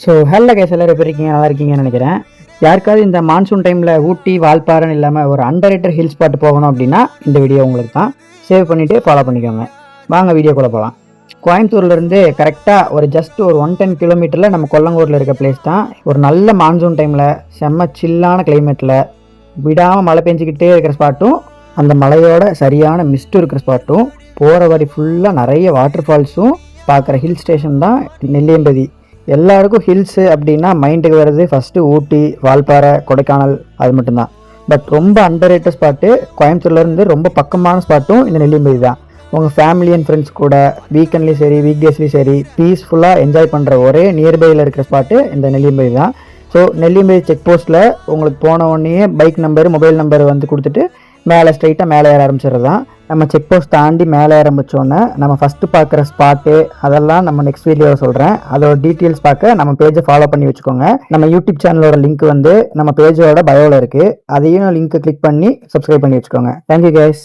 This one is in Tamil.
ஸோ ஹலோ கைஸ், எல்லாரும் எப்படி இருக்கீங்க? நல்லா இருக்கீங்கன்னு நினைக்கிறேன். யாருக்காவது இந்த மான்சூன் டைமில் ஊட்டி வால்பாறைன்னு இல்லாமல் ஒரு அண்டர் ஹில் ஸ்பாட் போகணும் அப்படின்னா இந்த வீடியோ உங்களுக்கு தான். சேவ் பண்ணிவிட்டு ஃபாலோ பண்ணிக்கோங்க. வாங்க வீடியோக்குள்ளே போகலாம். கோயம்புத்தூர்லேருந்து கரெக்டாக ஒரு ஜஸ்ட் ஒரு 110 கிலோமீட்டரில் நம்ம கொல்லங்கூரில் இருக்க பிளேஸ் தான். ஒரு நல்ல மான்சூன் டைமில் செம்ம சில்லான கிளைமேட்டில் விடாமல் மழை பெஞ்சிக்கிட்டே இருக்கிற ஸ்பாட்டும், அந்த மலையோட சரியான மிஸ்ட் இருக்கிற ஸ்பாட்டும், போகிற வழி ஃபுல்லாக நிறைய வாட்டர் ஃபால்ஸும் பார்க்குற ஹில் ஸ்டேஷன் தான் நெல்லியம்பதி. எல்லாருக்கும் ஹில்ஸு அப்படின்னா மைண்டுக்கு வர்றது ஃபஸ்ட்டு ஊட்டி, வால்பாறை, கொடைக்கானல், அது மட்டும்தான். பட் ரொம்ப அண்டர் ரேட்டட் ஸ்பாட்டு, கோயம்புத்தூர்லேருந்து ரொம்ப பக்கமான ஸ்பாட்டும் இந்த நெல்லியம்பதி தான். உங்கள் ஃபேமிலி அண்ட் ஃப்ரெண்ட்ஸ் கூட வீக்கெண்ட்லேயும் சரி வீக்டேஸ்லேயும் சரி பீஸ்ஃபுல்லாக என்ஜாய் பண்ணுற ஒரே நியர்பையில் இருக்கிற ஸ்பாட்டு இந்த நெல்லியம்பதி தான். ஸோ நெல்லியம்பதி செக் போஸ்ட்டில் உங்களுக்கு போன உடனே பைக் நம்பர், மொபைல் நம்பர் வந்து கொடுத்துட்டு மேலே ஸ்ட்ரைட்டாக மேலே ஏற ஆரம்பிச்சிடுறது தான். நம்ம செக் போஸ்ட் தாண்டி மேலே ஆரம்பித்தோன்னே நம்ம ஃபஸ்ட்டு பார்க்குற ஸ்பாட்டு அதெல்லாம் நம்ம நெக்ஸ்ட் வீடியோவில் சொல்கிறேன். அதோட டீட்டெயில்ஸ் பார்க்க நம்ம பேஜை ஃபாலோ பண்ணி வச்சுக்கோங்க. நம்ம யூடியூப் சேனலோட லிங்க் வந்து நம்ம பேஜோட பயோவில் இருக்குது. அதையும் லிங்க்கை கிளிக் பண்ணி சப்ஸ்கிரைப் பண்ணி வச்சுக்கோங்க. Thank you guys.